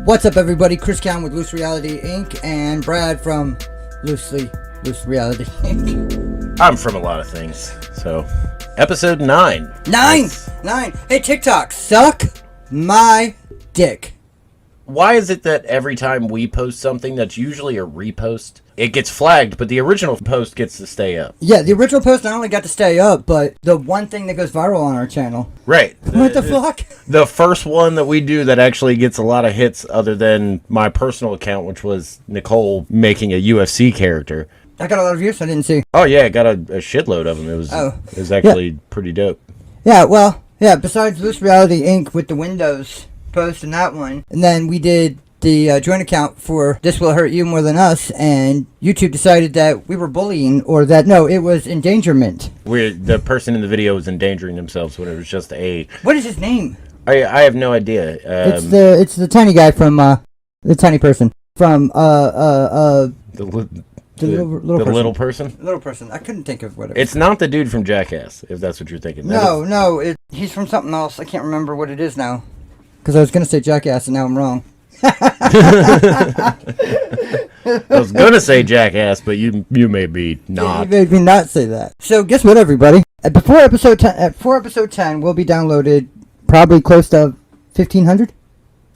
What's up, everybody? Chris Cowan with Loose Reality Inc. and Brad from Loose Reality Inc. I'm from a lot of things. So, episode 9. Nine! Hey, TikTok, suck my dick. Why is it that every time we post something that's usually a repost, it gets flagged, but the original post gets to stay up? Yeah, the original post not only got to stay up, but the one thing that goes viral on our channel. Right. What the fuck? The first one that we do that actually gets a lot of hits other than my personal account, which was Nicole making a UFC character. I got a lot of views I didn't see. Oh, yeah, I got a shitload of them. It was actually pretty dope. Yeah, well, yeah, besides Loose Reality Inc. with the Windows post and that one, and then we did the joint account for This Will Hurt You More Than Us, and YouTube decided that we were bullying, or that, no, it was endangerment. The person in the video was endangering themselves when it was just a... What is his name? I have no idea. It's the tiny guy from, the tiny person from, the little person? Little person. I couldn't think of what it was. It's not the dude from Jackass, if that's what you're thinking. No, he's from something else. I can't remember what it is now. Because I was going to say Jackass, and now I'm wrong. I was going to say Jackass, but you maybe not. You made me not say that. So guess what, everybody? Before episode 10, we'll be downloaded probably close to 1,500.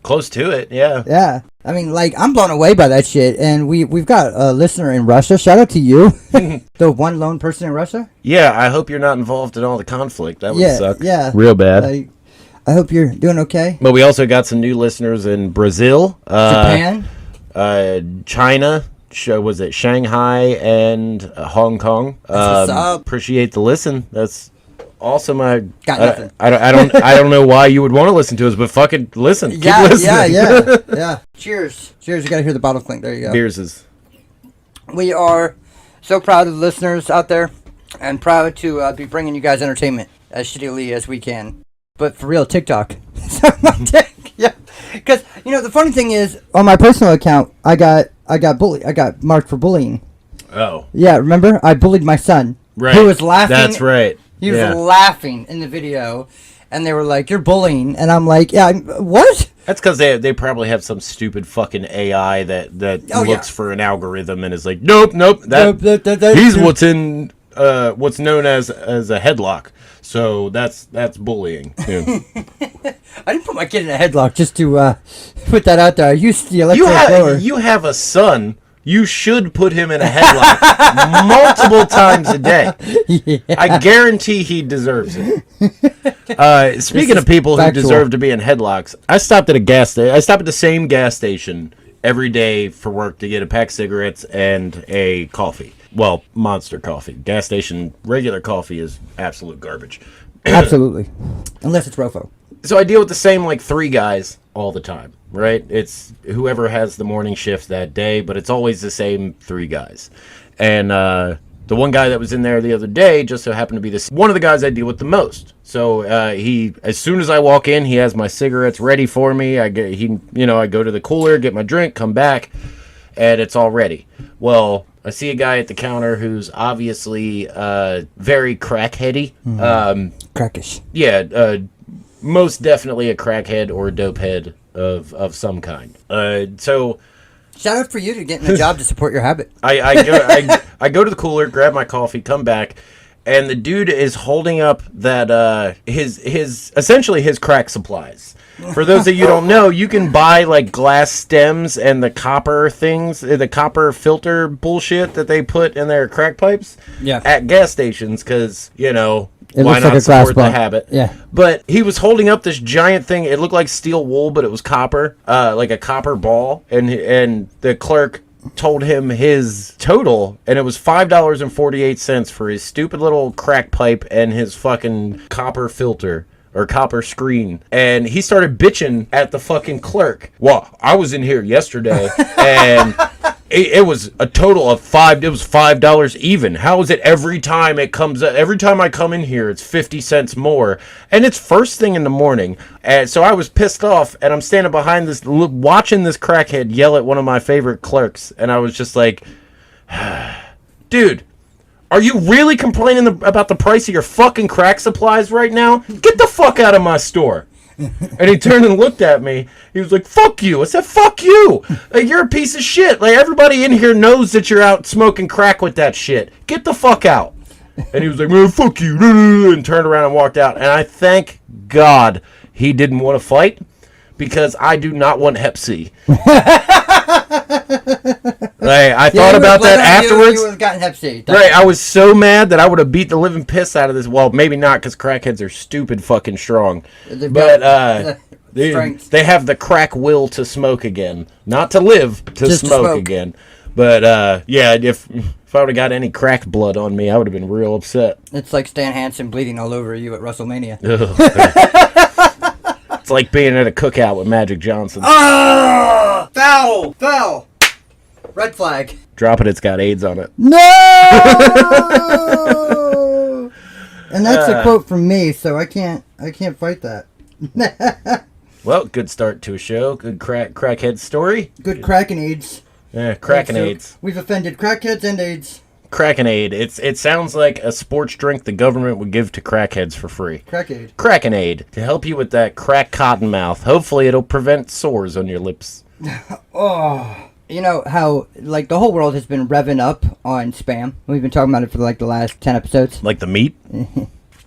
Close to it, yeah. Yeah. I mean, like, I'm blown away by that shit, and we've got a listener in Russia. Shout out to you. The one lone person in Russia. Yeah, I hope you're not involved in all the conflict. That would suck. Yeah. Real bad. I hope you're doing okay. But we also got some new listeners in Brazil. Japan. China. Was it Shanghai and Hong Kong? That's what's up. Appreciate the listen. That's awesome. Got nothing. I don't know why you would want to listen to us, but fucking listen. Keep listening. Yeah. Cheers. You gotta hear the bottle clink. There you go. Beerses. We are so proud of the listeners out there, and proud to be bringing you guys entertainment as shittily as we can. But for real, TikTok. Yeah. Because, the funny thing is, on my personal account, I got bullied. I got marked for bullying. Oh. Yeah, remember? I bullied my son. Right. Who was laughing. That's right. He was laughing in the video, and they were like, "You're bullying." And I'm like, "Yeah, what?" That's because they probably have some stupid fucking AI that looks for an algorithm and is like, nope. He's what's known as a headlock. So that's bullying. Yeah. I didn't put my kid in a headlock just to put that out there. I used the electric blower. You have a son. You should put him in a headlock multiple times a day. Yeah. I guarantee he deserves it. Speaking of people who deserve to be in headlocks, I stopped at I stopped at the same gas station every day for work to get a pack of cigarettes and a coffee. Well, Monster coffee. Gas station regular coffee is absolute garbage. Absolutely. Unless it's Rofo. So I deal with the same 3 guys all the time, right? It's whoever has the morning shift that day, but it's always the same 3 guys. And the one guy that was in there the other day just so happened to be one of the guys I deal with the most. So as soon as I walk in, he has my cigarettes ready for me. I go to the cooler, get my drink, come back, and it's all ready. Well, I see a guy at the counter who's obviously very crackheady. Crackish. Yeah, most definitely a crackhead or a dopehead of some kind. So, shout out for you to getting a job to support your habit. I go to the cooler, grab my coffee, come back, and the dude is holding up that his essentially his crack supplies. For those of you who don't know, you can buy glass stems and the copper things, the copper filter bullshit that they put in their crack pipes at gas stations because, why not support the habit? Yeah. But he was holding up this giant thing. It looked like steel wool, but it was copper, like a copper ball. And the clerk told him his total, and it was $5.48 for his stupid little crack pipe and his fucking copper filter. Or copper screen. And he started bitching at the fucking clerk. Well, I was in here yesterday and it was a total of $5 even. How is it every time I come in here, it's 50 cents more? And it's first thing in the morning. And so I was pissed off, and I'm standing behind this, watching this crackhead yell at one of my favorite clerks. And I was just like, dude, Are you really complaining about the price of your fucking crack supplies right now? Get the fuck out of my store. And he turned and looked at me. He was like, fuck you. I said, fuck you. Like, you're a piece of shit. Like, everybody in here knows that you're out smoking crack with that shit. Get the fuck out. And he was like, man, fuck you. And turned around and walked out. And I thank God he didn't want to fight, because I do not want Hep C. I thought about that afterwards. You would have gotten Hep C. Right, I was so mad that I would have beat the living piss out of this. Well, maybe not, because crackheads are stupid fucking strong. But they have the crack will to smoke again. Not to live, to smoke again. But, yeah, if I would have got any crack blood on me, I would have been real upset. It's like Stan Hansen bleeding all over you at WrestleMania. It's like being at a cookout with Magic Johnson. Ah! Foul! Red flag. Drop it, it's got AIDS on it. No! And that's a quote from me, so I can't fight that. Well, good start to a show. Good crackhead story. Good crack and AIDS. Yeah, crack and AIDS. We've offended crackheads and AIDS. Crackinade. It sounds like a sports drink the government would give to crackheads for free. Crackade. Crackinade. To help you with that crack cotton mouth. Hopefully it'll prevent sores on your lips. Oh. You know how, like, the whole world has been revving up on spam. We've been talking about it for, like, the last 10 episodes. Like the meat?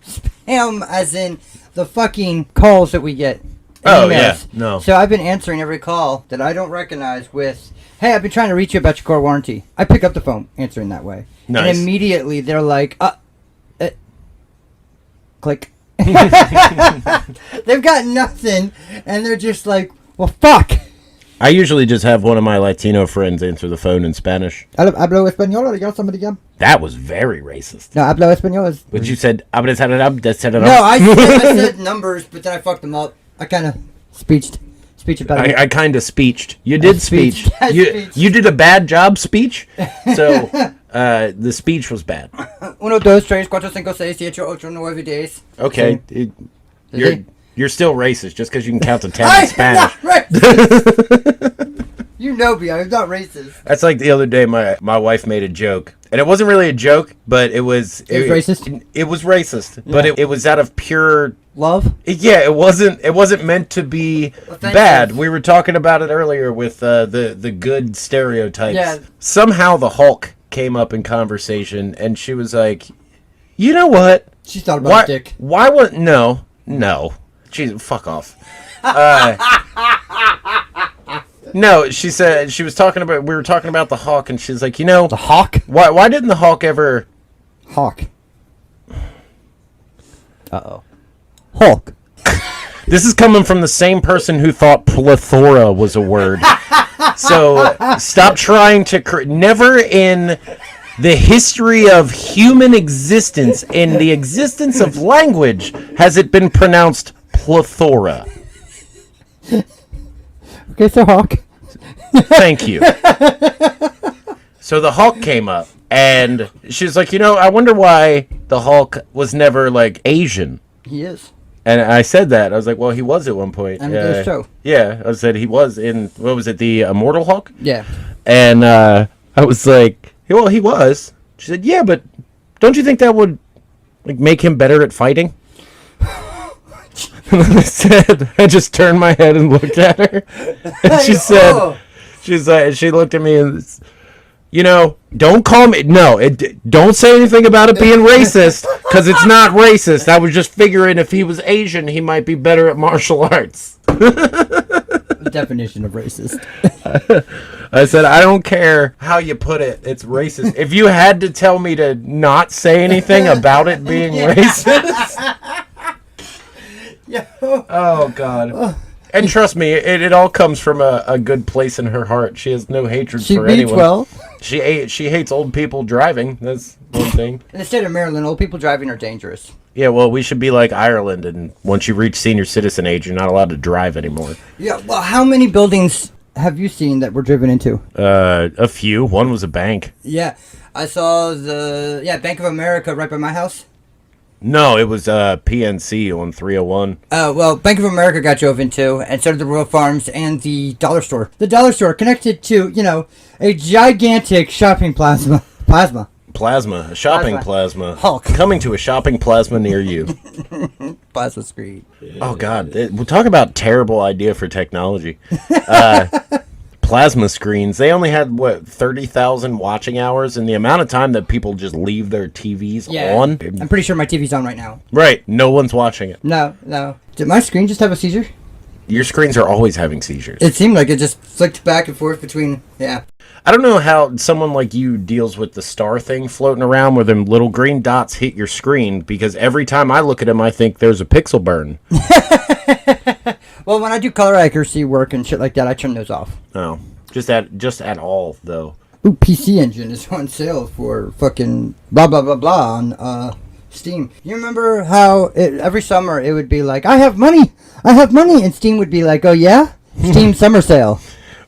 Spam, as in the fucking calls that we get. Oh, emails. yeah. No. So I've been answering every call that I don't recognize with, hey, I've been trying to reach you about your core warranty. I pick up the phone, answering that way. Nice. And immediately they're like, click. They've got nothing, and they're just like, well, fuck. I usually just have one of my Latino friends answer the phone in Spanish. Hablo español, or somebody llama? That was very racist. No, hablo español. But you said, no, I said numbers, but then I fucked them up. I kind of speeched about it. I kind of speeched. You did speech. You did a bad job speech. So the speech was bad. 1, 2, 3, 4, 5, 6, 7, 8, 9, 10. Okay. You're still racist just because you can count to 10 in Spanish. I'm not racist. You know me, I'm not racist. That's like the other day my wife made a joke. And it wasn't really a joke, but it was racist? It was racist. Yeah. But it was out of pure love? Yeah, it wasn't meant to be bad. We were talking about it earlier with the good stereotypes. Yeah. Somehow the Hulk came up in conversation, and she was like, you know what? She thought about dick. Why would... No. Jeez, fuck off. No, she said we were talking about the Hawk, and she's like, the Hawk? Why didn't the Hawk ever... Hawk. Uh-oh. Hulk. This is coming from the same person who thought plethora was a word. So stop trying to... Never in the history of human existence, in the existence of language, has it been pronounced plethora. Okay, so Hawk. Thank you. So the Hulk came up, and she's like, I wonder why the Hulk was never, like, Asian. He is. And I said that. I was like, well, he was at one point. I mean, there's show. Yeah, I said he was in, what was it, the Immortal Hulk? Yeah. And I was like, well, he was. She said, yeah, but don't you think that would, like, make him better at fighting? I just turned my head and looked at her, and she said, she looked at me and, don't call me, don't say anything about it being racist, because it's not racist. I was just figuring if he was Asian, he might be better at martial arts. The definition of racist. I said, I don't care how you put it, it's racist. If you had to tell me to not say anything about it being racist... Oh, God. And trust me, it all comes from a good place in her heart. She has no hatred for anyone. Well. She hates old people driving. That's one thing. In the state of Maryland, old people driving are dangerous. Yeah, well, we should be like Ireland, and once you reach senior citizen age, you're not allowed to drive anymore. Yeah, well, how many buildings have you seen that were driven into? A few. One was a bank. Yeah, I saw Bank of America right by my house. No, it was PNC on 301. Well, Bank of America got drove into, and so did the Royal Farms and the dollar store. The dollar store connected to, a gigantic shopping plaza. Plasma, a shopping plasma. Hulk. Coming to a shopping plasma near you. Plasma screen. Oh, God. We'll talk about terrible idea for technology. Plasma screens. They only had, 30,000 watching hours, and the amount of time that people just leave their TVs on. I'm pretty sure my TV's on right now. Right. No one's watching it. No. Did my screen just have a seizure? Your screens are always having seizures. It seemed like it just flicked back and forth between, I don't know how someone like you deals with the star thing floating around where them little green dots hit your screen, because every time I look at them, I think there's a pixel burn. Well, when I do color accuracy work and shit like that, I turn those off. Oh, just at all, though. Ooh, PC Engine is on sale for fucking blah, blah, blah, blah on Steam. You remember how every summer it would be like, I have money, and Steam would be like, oh yeah? Steam summer sale.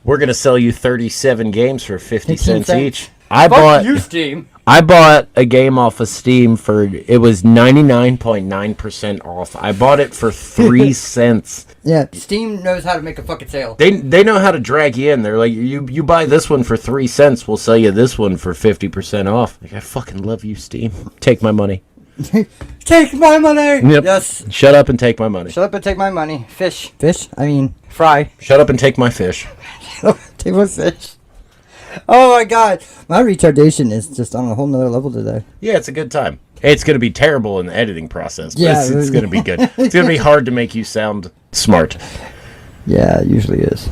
We're going to sell you 37 games for 50 cents each. Fuck you, Steam. I bought a game off of Steam it was 99.9% off. I bought it for 3 cents. Yeah, Steam knows how to make a fucking sale. They know how to drag you in. They're like, you buy this one for 3 cents, we'll sell you this one for 50% off. Like, I fucking love you, Steam. Take my money. Take my money! Yep. Yes. Shut up and take my money. Shut up and take my money. Fish? I mean, fry. Shut up and take my fish. Take my fish. Oh my god. My retardation is just on a whole nother level today. Yeah, it's a good time. It's going to be terrible in the editing process, but Yeah, it's going to be good. It's going to be hard to make you sound smart. Yeah, it usually is.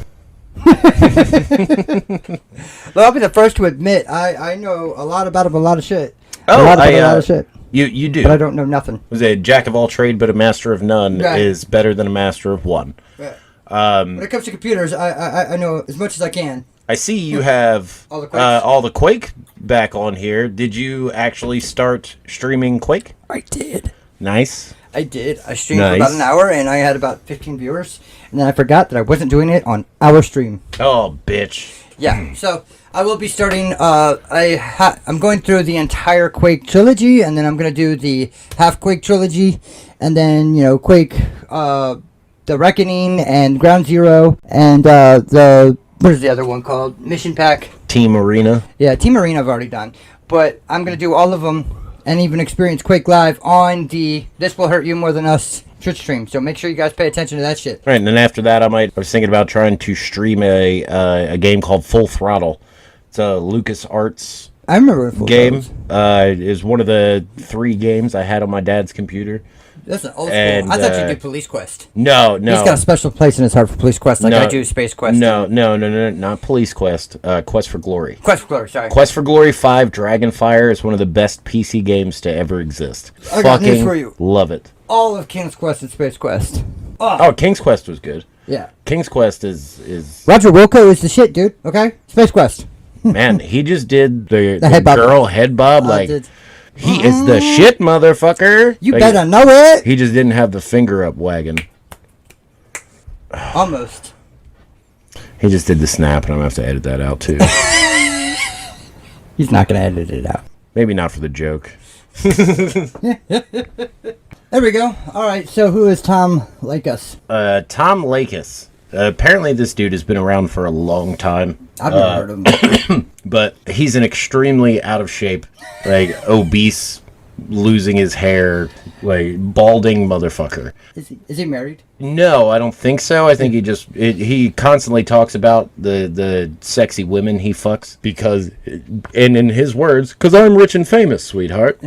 Well, I'll be the first to admit, I know a lot about a lot of shit. Oh, a lot of shit. You do. But I don't know nothing. Was a jack of all trade, but a master of none Right. is better than a master of one. Right. When it comes to computers, I know as much as I can. I see you have All the Quakes. all the Quake back on here. Did you actually start streaming Quake? I did. Nice. I did. I streamed for about an hour, and I had about 15 viewers. And then I forgot that I wasn't doing it on our stream. Oh, bitch. Yeah, so I will be starting. I'm going through the entire Quake trilogy, and then I'm going to do the half Quake trilogy, and then, Quake, The Reckoning, and Ground Zero, and what is the other one called? Mission Pack. Team Arena. Yeah, Team Arena I've already done. But I'm going to do all of them, and even experience Quake Live on the This Will Hurt You More Than Us Twitch stream. So make sure you guys pay attention to that shit. Right, and then after that, I was thinking about trying to stream a game called Full Throttle. It's a LucasArts I remember Full game. Throttles. It was one of the 3 games I had on my dad's computer. That's an old And, school. I thought you do Police Quest. No. He's got a special place in his heart for Police Quest, like No. I do Space Quest. No, not Police Quest. Quest for Glory. Quest for Glory, sorry. Quest for Glory 5 Dragonfire is one of the best PC games to ever exist. I got news for you. Love it. All of King's Quest and Space Quest. Oh, King's Quest was good. Yeah. King's Quest is Roger Wilco is the shit, dude. Okay? Space Quest. man, he just did the head bob. girl head bob like Did. he is the shit, motherfucker. You Like, better know it. He just didn't have the finger up wagging. Almost. He just did the snap, and I'm gonna have to edit that out too. He's not going to edit it out. Maybe not for the joke. There we go. All right, so who is Tom Lakis? Tom Lakis. Apparently, this dude has been around for a long time. I've never heard of him. But he's an extremely out of shape, like obese, losing his hair, like balding motherfucker. Is he married? No, I don't think so. I think he constantly talks about the sexy women he fucks because, and in his words, because I'm rich and famous, sweetheart.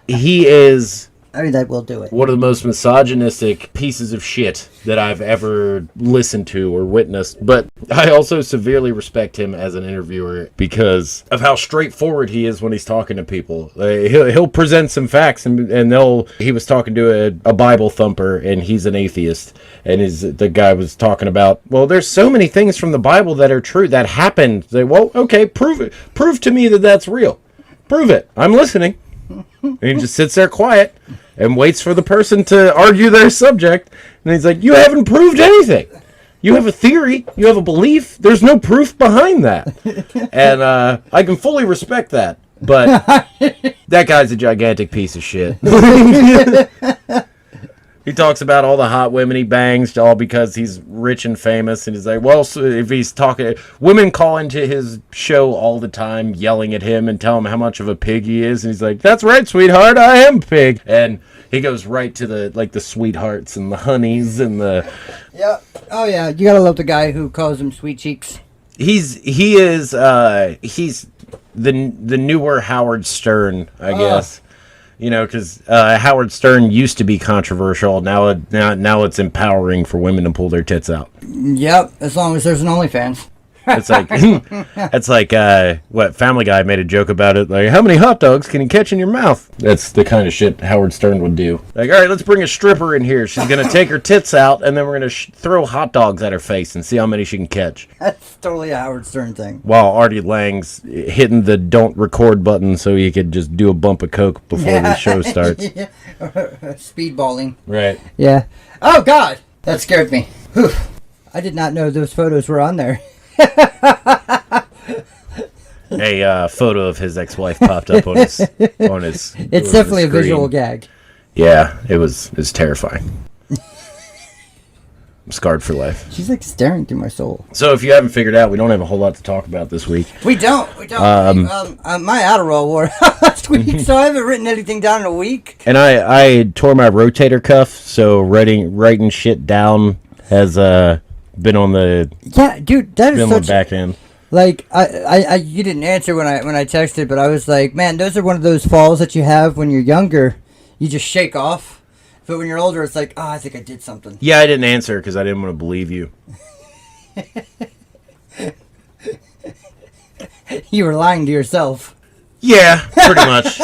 He is I mean, that will do it. one of the most misogynistic pieces of shit that I've ever listened to or witnessed. But I also severely respect him as an interviewer because of how straightforward he is when he's talking to people. He'll present some facts and he was talking to a Bible thumper and he's an atheist. And the guy was talking about, well, there's so many things from the Bible that are true that happened. Well, okay, prove it. Prove to me that that's real. Prove it. I'm listening. And he just sits there quiet and waits for the person to argue their subject. And he's like, you haven't proved anything. You have a theory. You have a belief. There's no proof behind that. And I can fully respect that. But that guy's a gigantic piece of shit. He talks about all the hot women he bangs, all because he's rich and famous. And he's like, well, so if he's talking, women call into his show all the time, yelling at him and tell him how much of a pig he is. And he's like, that's right, sweetheart, I am a pig. And he goes right to the sweethearts and the honeys and the... Yeah. Oh, yeah. You gotta love the guy who calls them sweet cheeks. He's the newer Howard Stern, I guess. You know, because Howard Stern used to be controversial. Now it's empowering for women to pull their tits out. Yep, as long as there's an OnlyFans. It's like what Family Guy made a joke about it. Like, how many hot dogs can you catch in your mouth? That's the kind of shit Howard Stern would do. Like, all right, let's bring a stripper in here. She's gonna take her tits out, and then we're gonna throw hot dogs at her face and see how many she can catch. That's totally a Howard Stern thing. While Artie Lang's hitting the don't record button so he could just do a bump of coke before the show starts. Speedballing. Right. Yeah. Oh God, that scared me. Whew. I did not know those photos were on there. A photo of his ex-wife popped up on his. It's definitely a visual gag. Yeah, it's terrifying. I'm scarred for life. She's like staring through my soul. So if you haven't figured out, we don't have a whole lot to talk about this week. We don't. My Adderall wore last week, so I haven't written anything down in a week. And I tore my rotator cuff, so writing shit down has been on the dude. That is such back end. Like I you didn't answer when I texted, but I was like, man, those are one of those falls that you have when you're younger. You just shake off. But when you're older, it's like, oh, I think I did something. Yeah, I didn't answer because I didn't want to believe you. You were lying to yourself. Yeah, pretty much.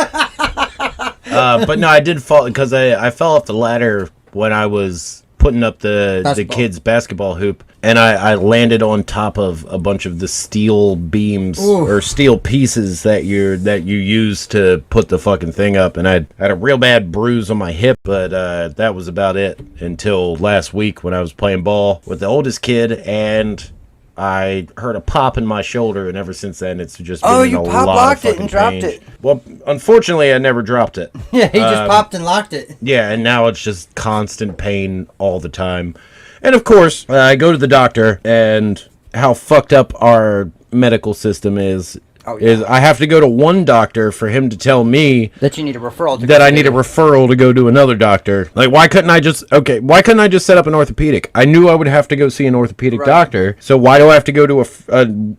But no, I did fall because I fell off the ladder when I was putting up the kids' basketball hoop, and I landed on top of a bunch of the steel beams or steel pieces that you use to put the fucking thing up, and I had a real bad bruise on my hip, but that was about it until last week when I was playing ball with the oldest kid, and I heard a pop in my shoulder, and ever since then it's just been you a pop lot locked of it and fucking dropped pain. it. Well, unfortunately, I never dropped it. Yeah, he just popped and locked it. Yeah, and now it's just constant pain all the time. And of course, I go to the doctor, and how fucked up our medical system is I have to go to one doctor for him to tell me that you need a referral. I need a referral to go to another doctor. Like, why couldn't I just set up an orthopedic? I knew I would have to go see an orthopedic doctor, so why do I have to go to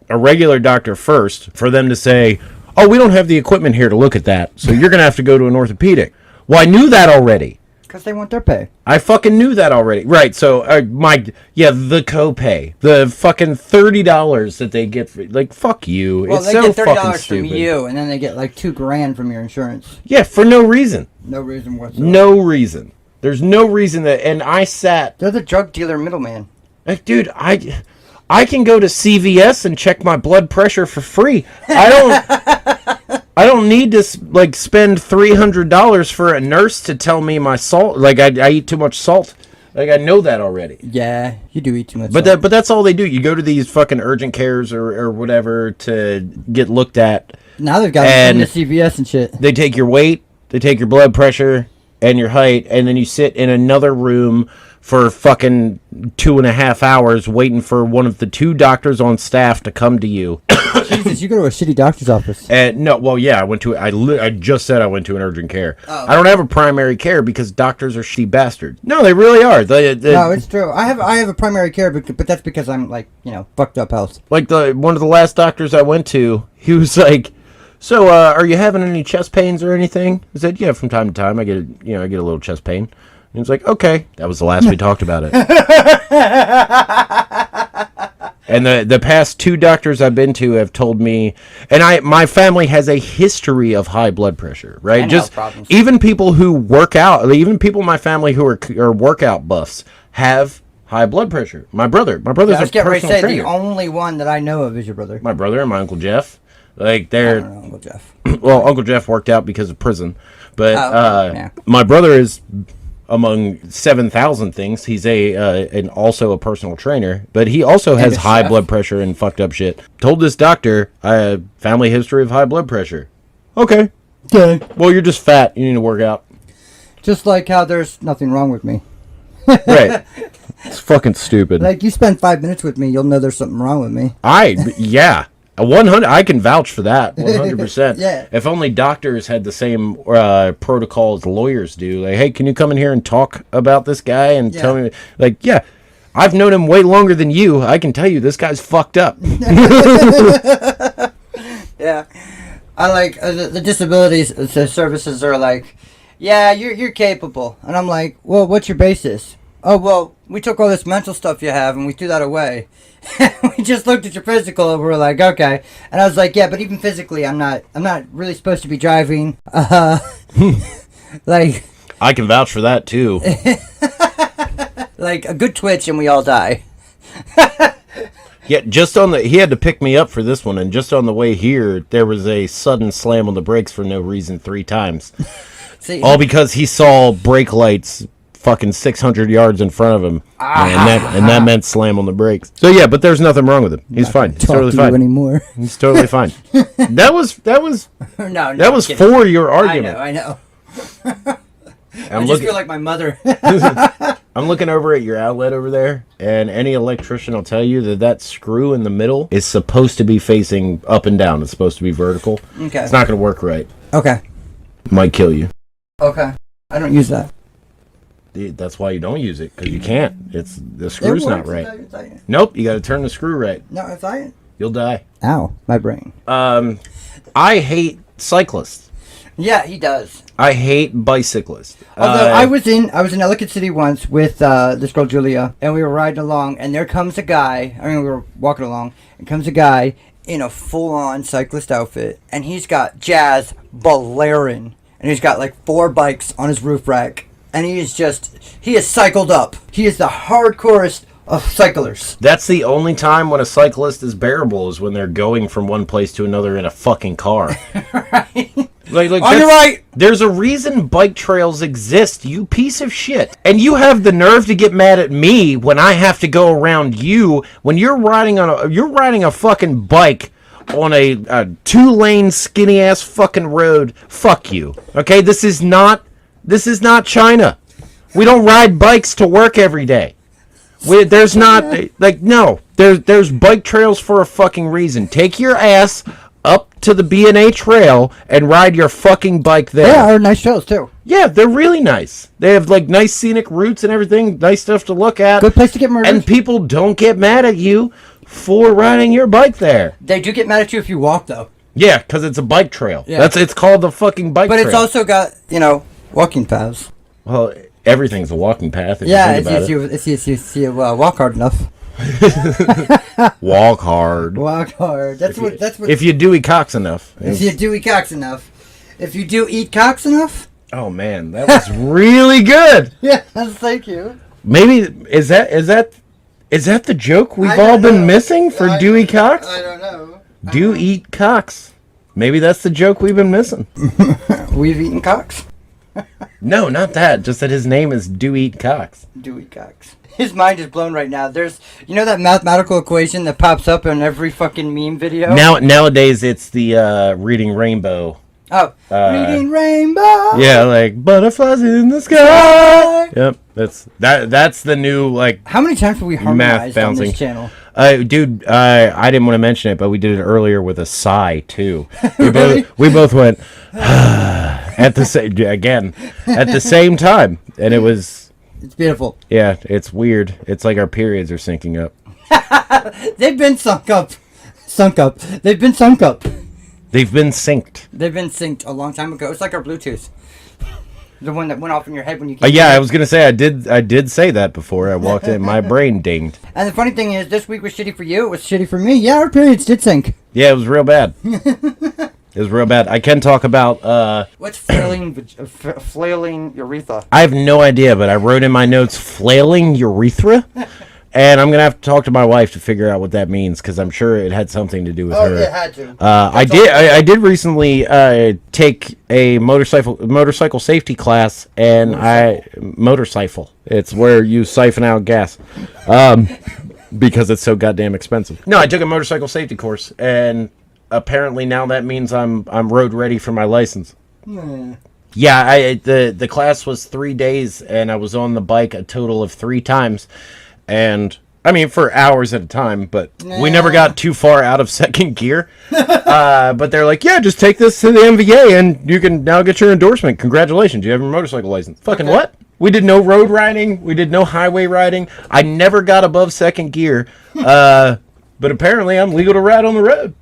a regular doctor first for them to say, oh, we don't have the equipment here to look at that, so you're going to have to go to an orthopedic? Well, I knew that already. Because they want their pay. I fucking knew that already. Right, so the copay. The fucking $30 that they get fuck you. Well, it's they so get $30 fucking from stupid. you, and then they get like $2,000 from your insurance. Yeah, for no reason. No reason whatsoever. No reason. There's no reason and I sat... They're the drug dealer middleman. Like, dude, I can go to CVS and check my blood pressure for free. I don't need to spend $300 for a nurse to tell me my salt. Like, I eat too much salt. Like, I know that already. Yeah, you do eat too much salt. But that's all they do. You go to these fucking urgent cares or whatever to get looked at. Now they've got them in the CVS and shit. They take your weight, they take your blood pressure and your height, and then you sit in another room for fucking 2.5 hours waiting for one of the 2 doctors on staff to come to you. Jesus, you go to a shitty doctor's office. No, well, yeah, I just said I went to an urgent care. Oh. I don't have a primary care because doctors are shitty bastards. No, they really are. No, it's true. I have a primary care, but that's because I'm fucked up health. Like one of the last doctors I went to, he was like, "So, are you having any chest pains or anything?" I said, "Yeah, from time to time I get a little chest pain." And he was like, "Okay." That was the last we talked about it. And the past 2 doctors I've been to have told me, and my family has a history of high blood pressure, right? Just even people who work out, even people in my family who are workout buffs have high blood pressure. My brother's a personal trainer. The only one that I know of is your brother. My brother and my Uncle Jeff. Like I don't know Uncle Jeff. Well, Uncle Jeff worked out because of prison, but my brother is among 7,000 things. He's also a personal trainer, but he also has high blood pressure and fucked up shit. Told this doctor, I have family history of high blood pressure. Okay. Well, you're just fat. You need to work out. Just like how there's nothing wrong with me. Right. It's fucking stupid. Like, you spend 5 minutes with me, you'll know there's something wrong with me. Yeah. 100. I can vouch for that. 100%. Yeah. If only doctors had the same protocol as lawyers do. Like, hey, can you come in here and talk about this guy and tell me? Like, yeah, I've known him way longer than you. I can tell you this guy's fucked up. Yeah. I like the disabilities the services are like, yeah, you're capable. And I'm like, well, what's your basis? Oh, well, we took all this mental stuff you have and we threw that away. We just looked at your physical and we're like, okay. And I was like, yeah, but even physically, I'm not really supposed to be driving. Like, I can vouch for that too. like a good twitch and we all die. Yeah, he had to pick me up for this one, and just on the way here, there was a sudden slam on the brakes for no reason 3 times. See, All because he saw brake lights fucking 600 yards in front of him, and that meant slam on the brakes. So yeah, but there's nothing wrong with him. He's fine. He's totally fine anymore. He's totally fine. That was No, that was for your argument. I know. I'm I just feel like my mother. I'm looking over at your outlet over there, and any electrician will tell you that screw in the middle is supposed to be facing up and down. It's supposed to be vertical. Okay. It's not going to work right. Okay. Might kill you. Okay. I don't use that. That's why you don't use it, because you can't. The screw's not right. It's like, Nope, you got to turn the screw right. no, it's like, You'll die. ow, my brain. I hate cyclists. Yeah, he does. I hate bicyclists. Although I was in Ellicott City once with this girl Julia, and we were riding along, and there comes a guy. I mean, we were walking along, and comes a guy in a full-on cyclist outfit, and he's got jazz blaring, and he's got like 4 bikes on his roof rack, and he is cycled up. He is the hardcorest of cyclers. That's the only time when a cyclist is bearable, is when they're going from one place to another in a fucking car. Right? Like On your right! There's a reason bike trails exist, you piece of shit. And you have the nerve to get mad at me when I have to go around you when you're riding a fucking bike on a 2-lane skinny ass fucking road. Fuck you. Okay, this is not China. We don't ride bikes to work every day. There's bike trails for a fucking reason. Take your ass up to the B&A trail and ride your fucking bike there. They are nice trails too. Yeah, they're really nice. They have like nice scenic routes and everything, nice stuff to look at. Good place to get murdered. And people don't get mad at you for riding your bike there. They do get mad at you if you walk though. Yeah, because it's a bike trail. Yeah. It's called the fucking bike trail. But it's also got, walking paths. Well, everything's a walking path. Yeah, if you walk hard enough. Walk hard. Walk hard. That's what. If you do eat cocks enough. If you do eat cocks enough. If you do eat cocks enough. Oh man, that was really good. Yeah, thank you. Maybe is that the joke we've all been missing for Dewey Cox? I don't know. Do eat cocks. Maybe that's the joke we've been missing. We've eaten cocks. No, not that. Just that his name is Do Eat Cox. Do eat cocks. His mind is blown right now. There's, that mathematical equation that pops up in every fucking meme video? Nowadays, it's the Reading Rainbow. Oh, Reading Rainbow! Yeah, like, butterflies in the sky! Yep, that's the new, like, how many times have we harmonized on this channel? Dude, I didn't want to mention it, but we did it earlier with a sigh, too. We both went, at the same time, and it was... It's beautiful. Yeah, it's weird. It's like our periods are syncing up. They've been sunk up. They've been sunk up. They've been synced. They've been synced a long time ago. It's like our Bluetooth. The one that went off in your head when you came yeah, I was going to say, I did say that before I walked in. My brain dinged. And the funny thing is, this week was shitty for you. It was shitty for me. Yeah, our periods did sync. Yeah, it was real bad. It was real bad. I can talk about... What's flailing urethra? I have no idea, but I wrote in my notes, flailing urethra? And I'm going to have to talk to my wife to figure out what that means, because I'm sure it had something to do with her. Oh, it had to. I did recently take a motorcycle safety class, and motorcycle. It's where you siphon out gas. Because it's so goddamn expensive. No, I took a motorcycle safety course, and... apparently now that means I'm road ready for my license. Yeah, the class was 3 days, and I was on the bike a total of 3 times, and I mean for hours at a time. But we never got too far out of second gear. But they're like, yeah, just take this to the MVA, and you can now get your endorsement. Congratulations, you have your motorcycle license. Fucking what? We did no road riding. We did no highway riding. I never got above second gear. But apparently, I'm legal to ride on the road.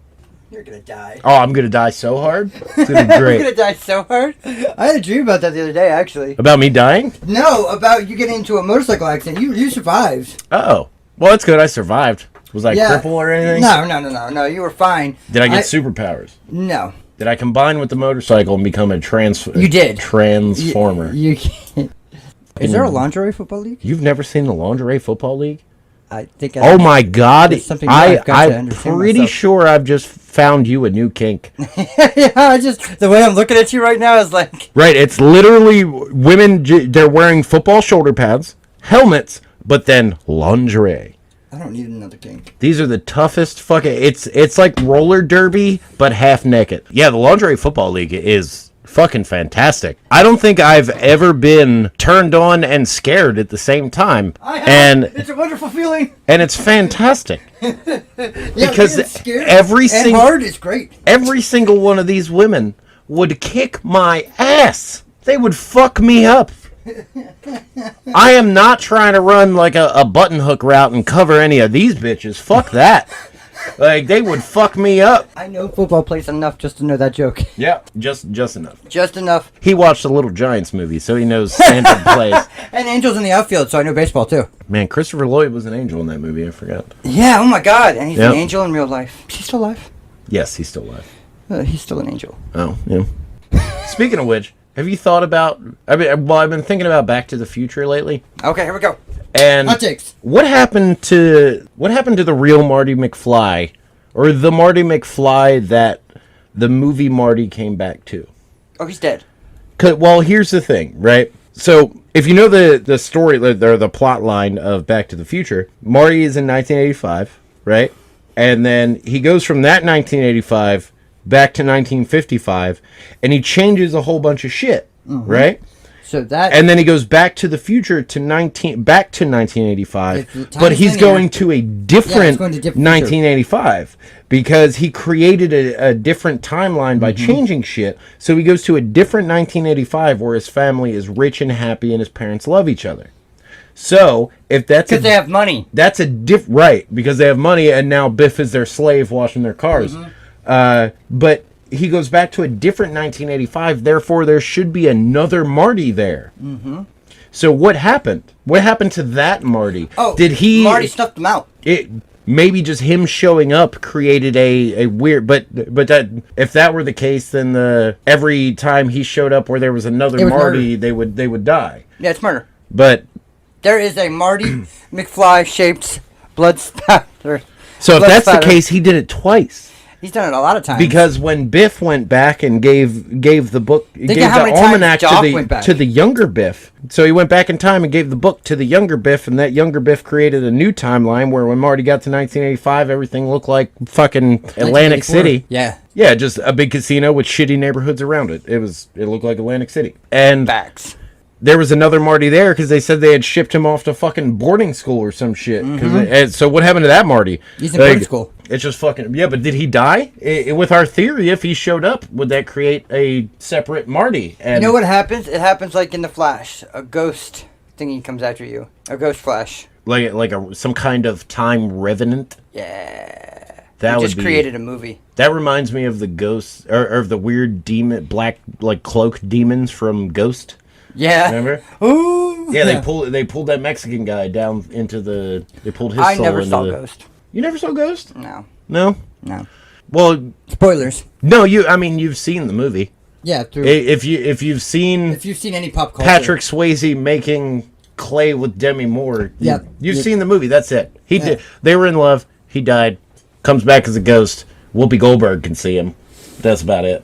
You're gonna die. Oh, I'm gonna die so hard. It's gonna be great. You're gonna die so hard. I had a dream about that the other day, actually. About me dying? No, about you getting into a motorcycle accident. You survived. Oh, well, that's good. I survived. Was I crippled or anything? No. You were fine. Did I get superpowers? No. Did I combine with the motorcycle and become a You did. Transformer? You Is there a lingerie football league? You've never seen the lingerie football league? I think. Oh my God! I'm pretty sure I've just found you a new kink. Yeah, the way I'm looking at you right now is like. Right, it's literally women. They're wearing football shoulder pads, helmets, but then lingerie. I don't need another kink. These are the toughest fucking. It's like roller derby, but half naked. Yeah, the lingerie football league is fucking fantastic. I don't think I've ever been turned on and scared at the same time. I have. And it's a wonderful feeling. And it's fantastic. Because every single hard is great. Every single one of these women would kick my ass. They would fuck me up. I am not trying to run like a button hook route and cover any of these bitches. Fuck that. Like, they would fuck me up. I know football plays enough just to know that joke. Yeah, just enough. Just enough. He watched the Little Giants movie, so he knows Stanford plays. And Angel's in the outfield, so I know baseball too. Man, Christopher Lloyd was an angel in that movie. I forgot. Yeah, oh my God. And he's an angel in real life. Is he still alive? Yes, he's still alive. He's still an angel. Oh, yeah. Speaking of which, have you thought about... I've been thinking about Back to the Future lately. Okay, here we go. And hot takes. What happened to the real Marty McFly, or the Marty McFly that the movie Marty came back to? Oh, he's dead. Well, here's the thing, right? So if you know the story or the plot line of Back to the Future, Marty is in 1985, right? And then he goes from that 1985 back to 1955, and he changes a whole bunch of shit, right? So that, and then he goes back to the future to 1985, but he's going to a different 1985 because he created a different timeline by changing shit. So he goes to a different 1985 where his family is rich and happy and his parents love each other. So if that's because they have money, that's right, because they have money, and now Biff is their slave washing their cars. But he goes back to a different 1985, therefore there should be another Marty there. So what happened? What happened to that Marty? Oh, Marty stuffed him out. Maybe just him showing up created a weird, but that if that were the case, then every time he showed up where there was another Marty, they would die. Yeah, it's murder. But there is a Marty McFly shaped blood spatter. So if that's the case, he did it twice. He's done it a lot of times. Because when Biff went back and gave the book, gave the almanac to the younger Biff. So he went back in time and gave the book to the younger Biff, and that younger Biff created a new timeline where when Marty got to 1985, everything looked like fucking Atlantic City. Yeah. Yeah, just a big casino with shitty neighborhoods around it. It looked like Atlantic City. And facts. There was another Marty there because they said they had shipped him off to fucking boarding school or some shit. So what happened to that Marty? He's in boarding school. It's just fucking... Yeah, but did he die? With our theory, if he showed up, would that create a separate Marty? And you know what happens? It happens like in The Flash. A ghost thingy comes after you. A ghost flash. Like some kind of time revenant? Yeah. That just created a movie. That reminds me of the ghosts... Or of the weird demon... Black, like, cloaked demons from Ghost. Yeah. Remember? Ooh. Yeah, they pulled that Mexican guy down into the... They pulled his soul into I never saw Ghost. You never saw Ghost? No. No? No. Well... Spoilers. No, you've seen the movie. Yeah, if you've seen any pop culture. Patrick Swayze making clay with Demi Moore, you've seen the movie. That's it. He did. They were in love. He died. Comes back as a ghost. Whoopi Goldberg can see him. That's about it.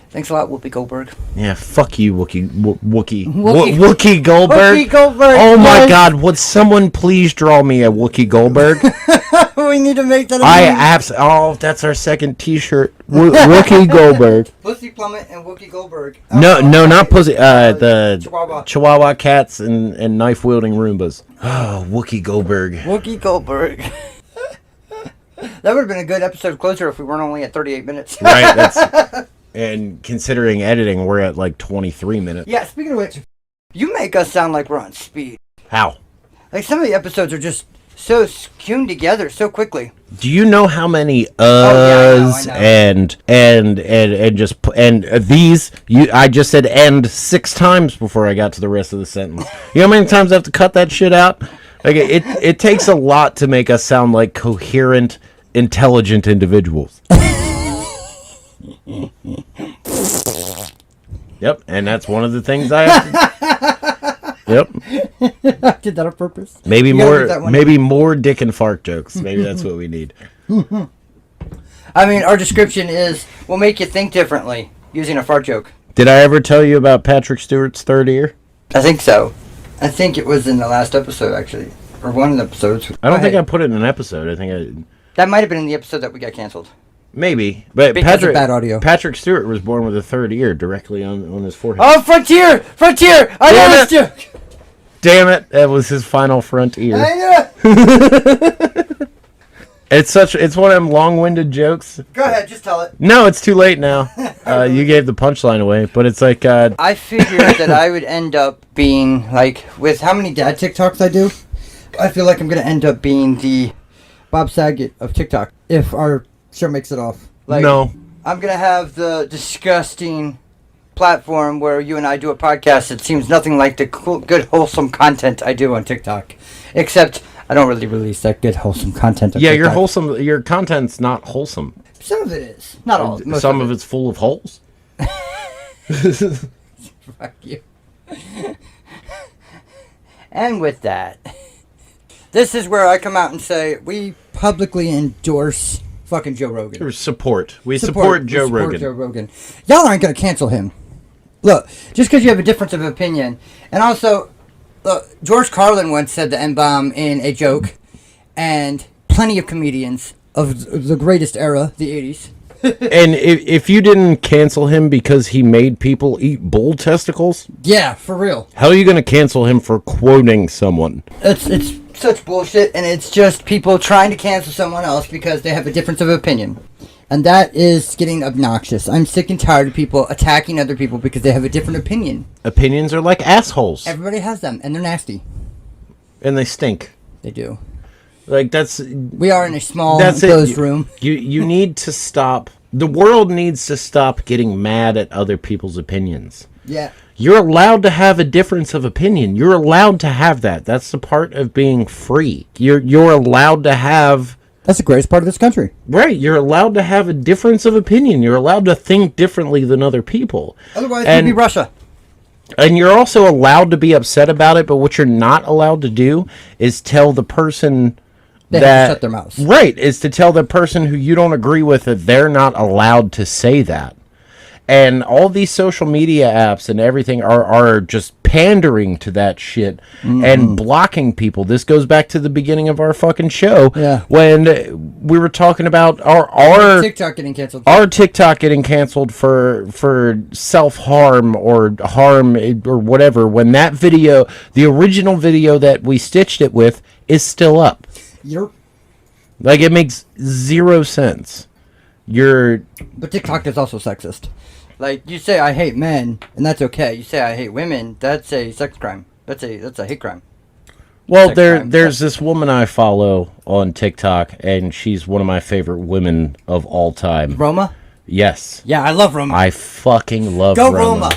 Thanks a lot, Whoopi Goldberg. Yeah, fuck you, Wookie Wookie Goldberg. Whoopi Goldberg. Oh my God! Would someone please draw me a Wookie Goldberg? We need to make that. That's our second T-shirt. Wookie Goldberg. Pussy Plummet and Wookie Goldberg. No, not pussy. The Chihuahua. Chihuahua cats and knife wielding Roombas. Oh, Wookie Goldberg. Wookie Goldberg. That would have been a good episode closer if we weren't only at 38 minutes. Right. And considering editing, we're at like 23 minutes. Yeah, speaking of which, you make us sound like we're on speed. How? Like, some of the episodes are just so sewn together so quickly. Do you know how many I know. and these I just said "and" 6 times before I got to the rest of the sentence. You know how many times I have to cut that shit out? Like it takes a lot to make us sound like coherent, intelligent individuals. Yep, and that's one of the things I have to... Yep. I did that on purpose. Maybe more dick and fart jokes. Maybe that's what we need. I mean, our description is, we'll make you think differently using a fart joke. Did I ever tell you about Patrick Stewart's third ear? I think so. I think it was in the last episode, actually. Or one of the episodes. I don't think I put it in an episode. I think that might have been in the episode that we got canceled. Maybe. But because of bad audio. Patrick Stewart was born with a third ear directly on his forehead. Oh, Frontier! Frontier! I know this joke! Damn it. That was his final front ear. I know. It's one of them long-winded jokes. Go ahead, just tell it. No, it's too late now. You gave the punchline away, but it's like... I figured that I would end up being, like, with how many dad TikToks I do, I feel like I'm going to end up being the Bob Saget of TikTok, if our show makes it off. Like, no. I'm going to have the disgusting platform where you and I do a podcast that seems nothing like the cool, good, wholesome content I do on TikTok. Except... I don't really release that good wholesome content. Yeah, your content's not wholesome. Some of it is. Not all. Some of it's full of holes. Fuck you. And with that, this is where I come out and say we publicly endorse fucking Joe Rogan. Or support. We support Joe Rogan. Y'all aren't going to cancel him. Look, just because you have a difference of opinion. And also... Look, George Carlin once said the N-bomb in a joke, and plenty of comedians of the greatest era, the 80s. And if you didn't cancel him because he made people eat bull testicles... Yeah, for real. How are you going to cancel him for quoting someone? It's such bullshit, and it's just people trying to cancel someone else because they have a difference of opinion. And that is getting obnoxious. I'm sick and tired of people attacking other people because they have a different opinion. Opinions are like assholes. Everybody has them, and they're nasty. And they stink. They do. Like, that's... We are in a small, enclosed room. You need to stop... The world needs to stop getting mad at other people's opinions. Yeah. You're allowed to have a difference of opinion. You're allowed to have that. That's the part of being free. You're allowed to have... That's the greatest part of this country. Right. You're allowed to have a difference of opinion. You're allowed to think differently than other people. Otherwise, it'd be Russia. And you're also allowed to be upset about it, but what you're not allowed to do is tell the person they have to shut their mouths. Right. Is to tell the person who you don't agree with that they're not allowed to say that. And all these social media apps and everything are just pandering to that shit and blocking people. This goes back to the beginning of our fucking show when we were talking about our TikTok getting canceled. Our TikTok getting canceled for self-harm or harm or whatever, when that video, the original video that we stitched it with, is still up. Yep. Like, it makes zero sense. But TikTok is also sexist. Like, you say I hate men, and that's okay. You say I hate women, that's a sex crime. That's a hate crime. Well, there's this woman I follow on TikTok, and she's one of my favorite women of all time. Roma? Yes. Yeah, I love Roma. I fucking love Go Roma.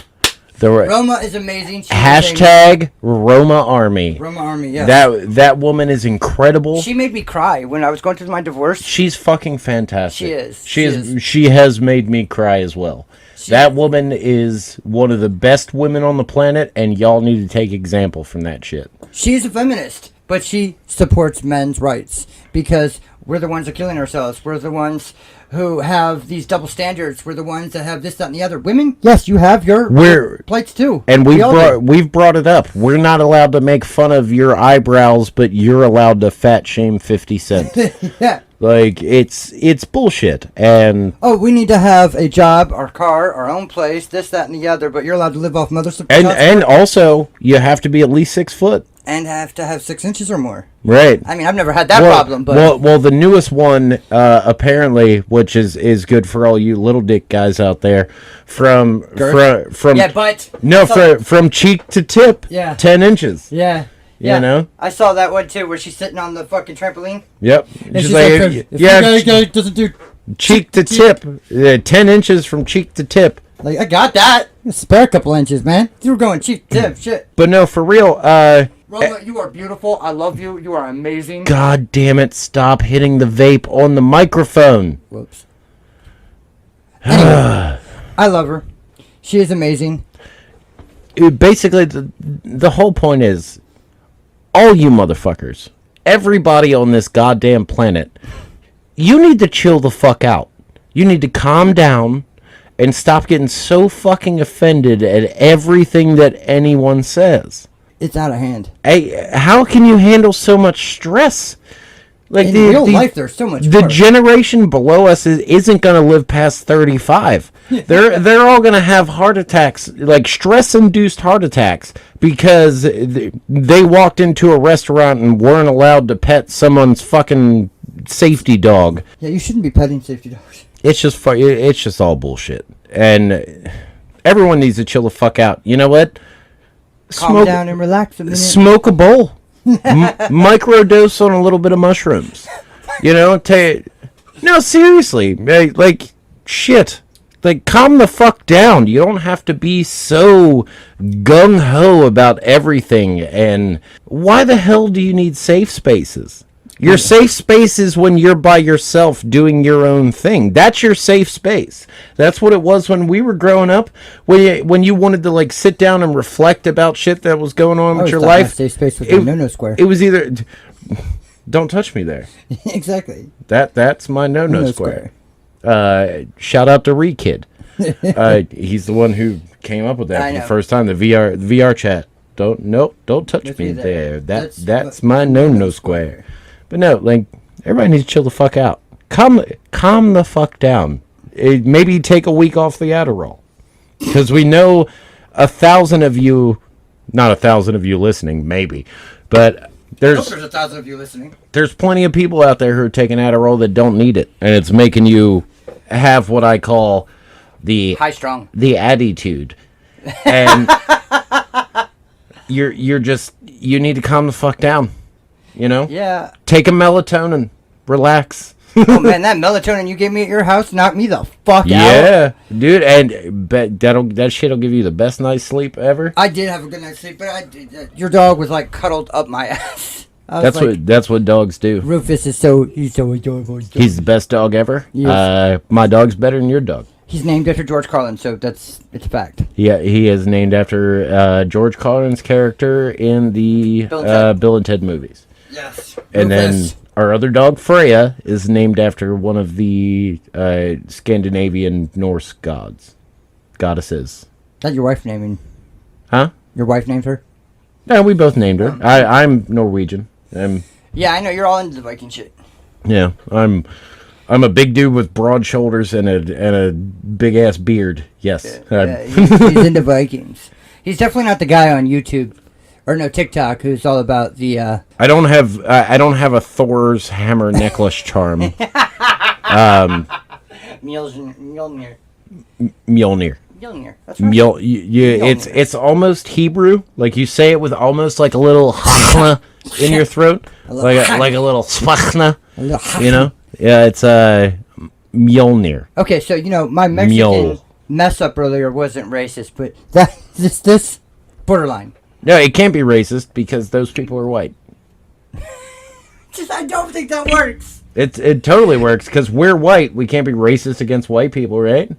Roma is amazing. Hashtag Roma Army. Roma Army, yeah. That woman is incredible. She made me cry when I was going through my divorce. She's fucking fantastic. She is. She has made me cry as well. That woman is one of the best women on the planet, and y'all need to take example from that shit. She's a feminist, but she supports men's rights because we're the ones that are killing ourselves. We're the ones who have these double standards. We're the ones that have this, that, and the other. Women, yes, you have your plights too. And we've brought it up. We're not allowed to make fun of your eyebrows, but you're allowed to fat shame 50 Cent. Yeah. Like, it's bullshit. And we need to have a job, our car, our own place, this, that, and the other, but you're allowed to live off mother support. And also, you have to be at least 6 foot. And have to have 6 inches or more. Right. I mean, I've never had that problem, but... Well, the newest one, apparently, which is good for all you little dick guys out there, from Yeah, but... No, from cheek to tip, 10 inches. Yeah. You know? I saw that one, too, where she's sitting on the fucking trampoline. Yep. And she's like, doesn't do... Cheek to tip. 10 inches from cheek to tip. Like, I got that. Spare a couple inches, man. You were going cheek to tip, shit. But no, for real, Roma, you are beautiful. I love you. You are amazing. God damn it, stop hitting the vape on the microphone. Whoops. Anyway, I love her. She is amazing. Basically, the whole point is, all you motherfuckers, everybody on this goddamn planet, you need to chill the fuck out. You need to calm down and stop getting so fucking offended at everything that anyone says. It's out of hand. Hey, how can you handle so much stress? Like in real life, there's so much. The generation below us isn't going to live past 35. They're all going to have heart attacks, like stress-induced heart attacks, because they walked into a restaurant and weren't allowed to pet someone's fucking safety dog. Yeah, you shouldn't be petting safety dogs. It's just all bullshit, and everyone needs to chill the fuck out. You know what? Calm down and relax a minute. Smoke a bowl. Microdose on a little bit of mushrooms. You know, no, seriously, like shit. Like, calm the fuck down. You don't have to be so gung-ho about everything. And why the hell do you need safe spaces? Your safe space is when you're by yourself doing your own thing. That's your safe space. That's what it was when we were growing up. When you wanted to, like, sit down and reflect about shit that was going on with your life. My safe space was the no-no square. It was either... Don't touch me there. Exactly. That's my no-no square. Shout out to Re-Kid. He's the one who came up with that for the first time. The VR chat. Don't touch me there. That's my no square. But no, like, everybody needs to chill the fuck out. Calm the fuck down. Maybe take a week off the Adderall, because we know 1,000 of you, not 1,000 of you listening, maybe, but there's 1,000 of you listening. There's plenty of people out there who are taking Adderall that don't need it, and it's making you have what I call the high strung, the attitude, and you need to calm the fuck down. You know? Yeah. Take a melatonin. Relax. Oh man, that melatonin you gave me at your house knocked me the fuck out. Yeah, dude, and that shit'll give you the best night's sleep ever. I did have a good night's sleep, but your dog was like cuddled up my ass. That's what dogs do. Rufus is he's so adorable. He's the best dog ever. Yes. My dog's better than your dog. He's named after George Carlin, so it's a fact. Yeah, he is named after George Carlin's character in the Bill and Ted movies. Yes. And Rufus. then our other dog, Freya, is named after one of the Scandinavian Norse goddesses. Is that your wife naming? Huh? Your wife named her? No, we both named her. I'm Norwegian. Yeah, I know, you're all into the Viking shit. Yeah, I'm a big dude with broad shoulders and a big ass beard. Yes. Yeah, he's into Vikings. He's definitely not the guy on YouTube. Or no, TikTok, who's all about the... I don't have a Thor's hammer necklace charm. Mjolnir. Mjolnir. That's right. It's almost Hebrew. Like, you say it with almost like a little hachna in your throat. like a little swachna. You know? Yeah, it's Mjolnir. Okay, so, my Mexican mess up earlier wasn't racist, but this borderline. No, it can't be racist because those people are white. I don't think that works. It totally works because we're white. We can't be racist against white people, right?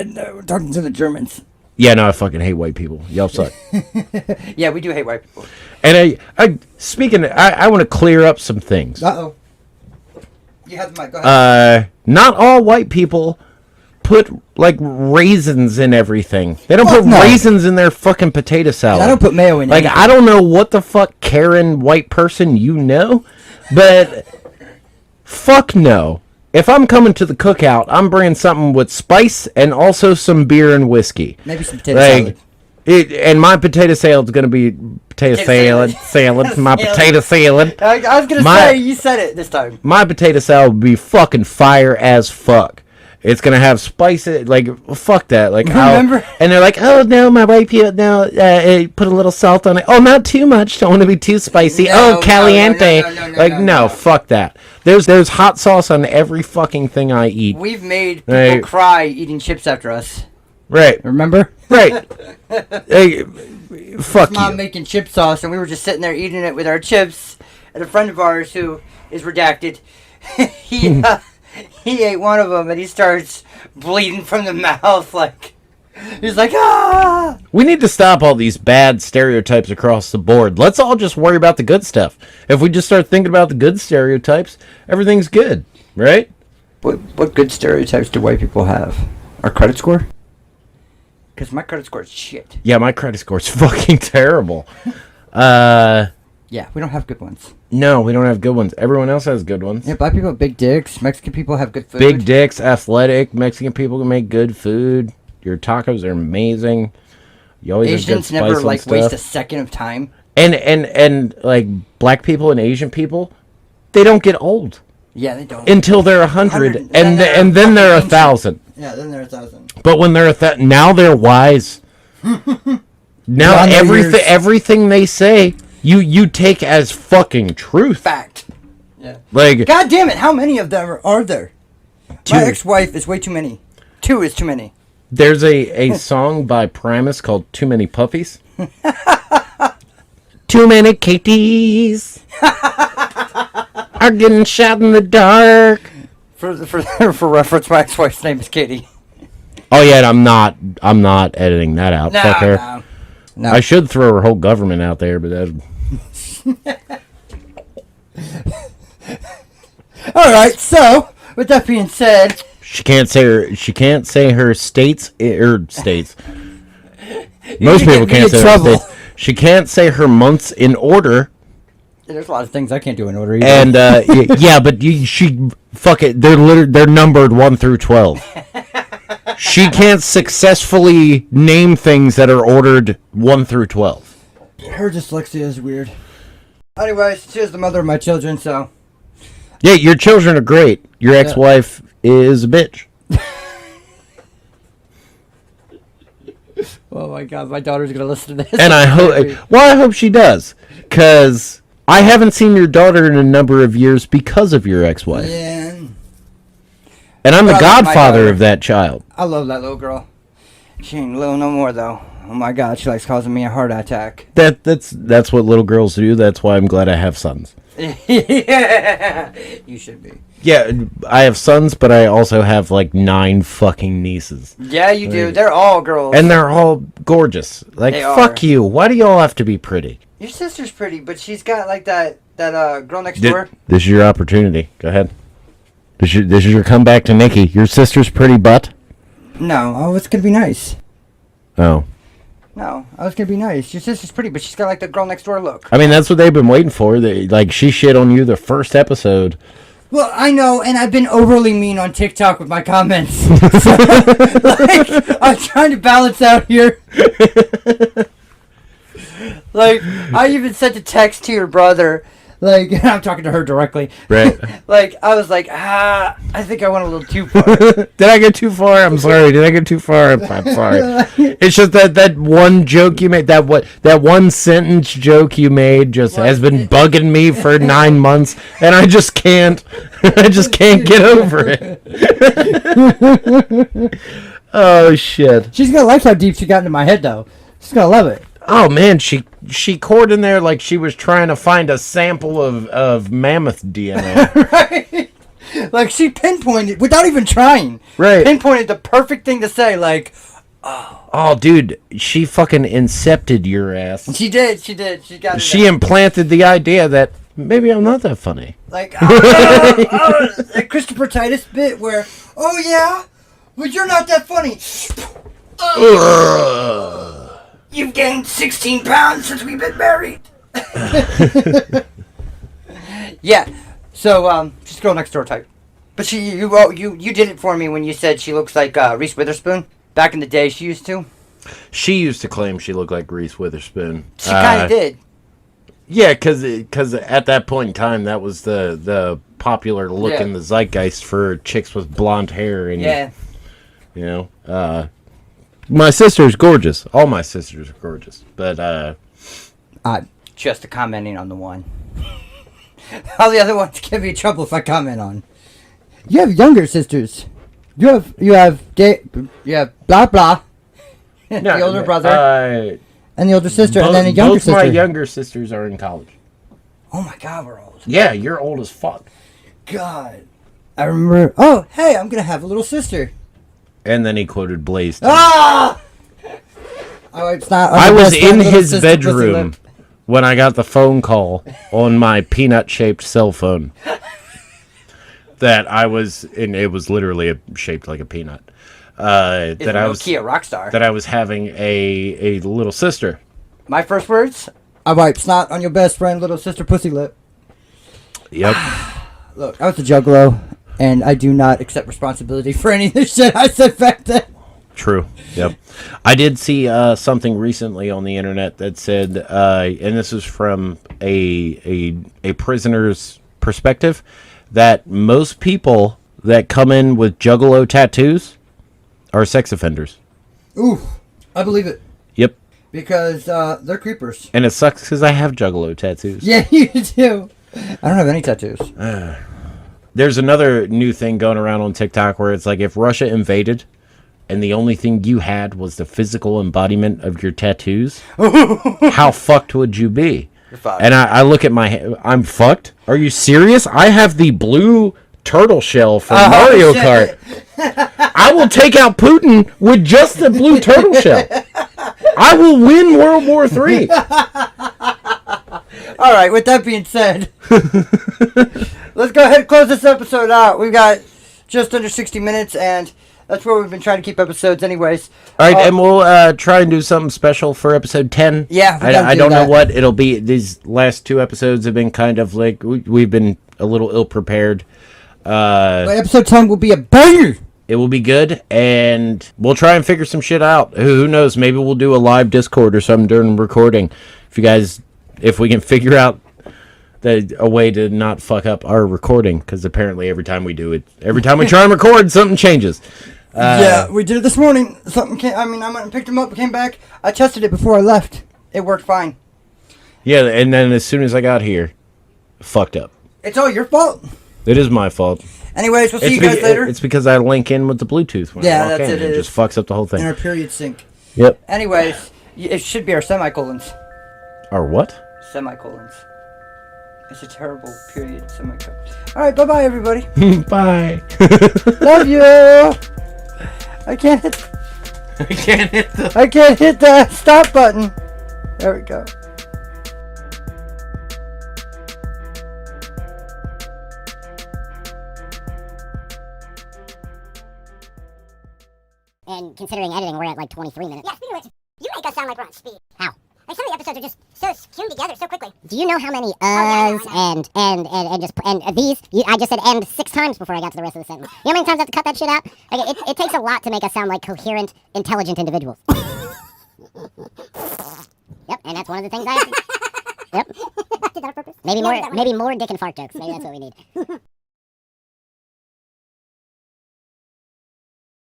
No, we're talking to the Germans. Yeah, no, I fucking hate white people. Y'all suck. Yeah, we do hate white people. And I want to clear up some things. Uh-oh. You have the mic. Go ahead. Not all white people put like raisins in everything. They don't put no. raisins in their fucking potato salad. I don't put mayo in it. Like, I don't know what the fuck Karen white person you know, but fuck no. If I'm coming to the cookout, I'm bringing something with spice and also some beer and whiskey. Maybe some potato salad. And my potato salad's gonna be potato salad. My potato salad. I was gonna say, you said it this time. My potato salad would be fucking fire as fuck. It's gonna have spices, like, fuck that. Like, remember? And they're like, oh no, my white people, no, put a little salt on it. Oh, not too much. Don't want to be too spicy. No, caliente. No. Fuck that. There's hot sauce on every fucking thing I eat. We've made people cry eating chips after us. Right. Remember? Right. Hey, fuck Mom you. making chip sauce, and we were just sitting there eating it with our chips. And a friend of ours who is redacted, he ate one of them, and he starts bleeding from the mouth. Like, he's like, ah! We need to stop all these bad stereotypes across the board. Let's all just worry about the good stuff. If we just start thinking about the good stereotypes, everything's good, right? What good stereotypes do white people have? Our credit score? Because my credit score is shit. Yeah, my credit score's fucking terrible. Yeah, we don't have good ones. No, we don't have good ones. Everyone else has good ones. Yeah, black people have big dicks. Mexican people have good food. Big dicks, athletic. Mexican people can make good food. Your tacos are amazing. You always have good Asians spice never on like stuff. waste a second of time. And like black people and Asian people, they don't get old Yeah, they don't. until they're 100, and then they're 1,000. Yeah, then they're 1,000. But when they're now they're wise. Now everything they say, you take as fucking truth. Fact. Yeah. Like, God damn it! How many of them are there? Two. My ex-wife is way too many. 2 is too many. there's a song by Primus called "Too Many Puppies." Too many Katies are getting shot in the dark. For reference, my ex-wife's name is Katie. Oh yeah, and I'm not editing that out. Fuck her. No. I should throw her whole government out there, but that. All right. So, with that being said, She can't say her states. Most people can't say her states. She can't say her months in order. There's a lot of things I can't do in order either. And yeah, but she fuck it. They're numbered 1 through 12. She can't successfully name things that are ordered 1 through 12. Her dyslexia is weird. Anyways, she is the mother of my children, so. Yeah, your children are great. Your ex-wife is a bitch. Oh my god, my daughter's gonna listen to this. And I hope she does, because I haven't seen your daughter in a number of years because of your ex-wife. Yeah. And I'm the Well, my godfather daughter. of that child. I love that little girl. She ain't little no more though. Oh my god, she likes causing me a heart attack. That's what little girls do. That's why I'm glad I have sons. Yeah, you should be. Yeah, I have sons, but I also have like 9 fucking nieces. Yeah, you do. They're all girls. And they're all gorgeous. Like, They fuck are. you. Why do y'all have to be pretty? Your sister's pretty, but she's got like that girl next door. This is your opportunity. Go ahead. This is your comeback to Nikki. Your sister's pretty butt? No, oh, it's gonna be nice. Oh. No, I was gonna be nice. Your sister's pretty, but she's got like the girl next door look. I mean, that's what they've been waiting for. Like, she shit on you the first episode. Well, I know, and I've been overly mean on TikTok with my comments. So, like, I'm trying to balance out here. Like, I even sent a text to your brother. Like, I'm talking to her directly. Right. Like, I was like, I think I went a little too far. Did I get too far? I'm sorry. Did I get too far? I'm sorry. It's just that one joke you made, that one sentence joke you made just has been bugging me for 9 months, and I just can't get over it. Oh shit. She's gonna like how deep she got into my head, though. She's gonna love it. Oh man, she cored in there like she was trying to find a sample of mammoth DNA. Right? Like, she pinpointed, without even trying, Right. pinpointed the perfect thing to say, like, Oh, dude, she fucking incepted your ass. She did. She got it. She implanted the idea that maybe I'm not that funny. Like, that Christopher Titus bit where, oh yeah, well you're not that funny. You've gained 16 pounds since we've been married. Yeah. So, she's girl next door type. But you did it for me when you said she looks like Reese Witherspoon. Back in the day, she used to. She used to claim she looked like Reese Witherspoon. She kind of did. Yeah, because at that point in time, that was the popular look in the zeitgeist for chicks with blonde hair. And, you know, my sister's gorgeous. All my sisters are gorgeous. But, just commenting on the one. All the other ones give me trouble if I comment on. You have younger sisters. You have blah blah. The older brother and the older sister, and then a younger sister. Both my younger sisters are in college. Oh my God, we're old. Yeah, you're old as fuck. God, I remember. Oh, hey, I'm gonna have a little sister. And then he quoted Blaze. Ah! Oh, it's not. I was in his bedroom when I got the phone call on my peanut-shaped cell phone. That I was, and it was literally shaped like a peanut. That I was Kia Rockstar. That I was having a little sister. My first words: I wipe snot on your best friend, little sister, pussy lip. Yep. Look, I was a juggalo, and I do not accept responsibility for any of the shit I said back then. True. Yep. I did see something recently on the internet that said, and this is from a prisoner's perspective, that most people that come in with juggalo tattoos are sex offenders. Ooh, I believe it. Yep. Because they're creepers. And it sucks because I have juggalo tattoos. Yeah, you do. I don't have any tattoos. There's another new thing going around on TikTok where it's like if Russia invaded and the only thing you had was the physical embodiment of your tattoos, how fucked would you be? You're fucked. And I look at I'm fucked? Are you serious? I have the blue turtle shell from Mario Kart. I will take out Putin with just the blue turtle shell. I will win World War III. All right, with that being said, let's go ahead and close this episode out. We've got just under 60 minutes, and that's where we've been trying to keep episodes anyways. All right, and we'll try and do something special for episode 10. Yeah, I don't know what it'll be. These last two episodes have been kind of like, we've been a little ill-prepared. But episode 10 will be a banger. It will be good, and we'll try and figure some shit out. Who knows? Maybe we'll do a live Discord or something during recording. If we can figure out a way to not fuck up our recording, because apparently every time we try and record, something changes. Yeah, we did it this morning. Something came. I went and picked him up, came back. I tested it before I left. It worked fine. Yeah, and then as soon as I got here, fucked up. It's all your fault. It is my fault. Anyways, we'll see you guys later. It's because I link in with the Bluetooth when I walk in. It just fucks up the whole thing. In our period sync. Yep. Anyways, it should be our semicolons. Our what? Semicolons. It's a terrible period semicolon. All right, bye-bye, everybody. Bye. Love you. I can't hit the stop button. There we go. And considering editing, we're at like 23 minutes. Yeah, speaking of which, you make us sound like we're on speed. How? Like some of the episodes are just so tuned together so quickly. Do you know how many and these? I just said and 6 times before I got to the rest of the sentence. You know how many times I have to cut that shit out? Like, it takes a lot to make us sound like coherent, intelligent individuals. Yep, and that's one of the things I have to... Yep. I did that on purpose. Maybe more dick and fart jokes. Maybe that's what we need.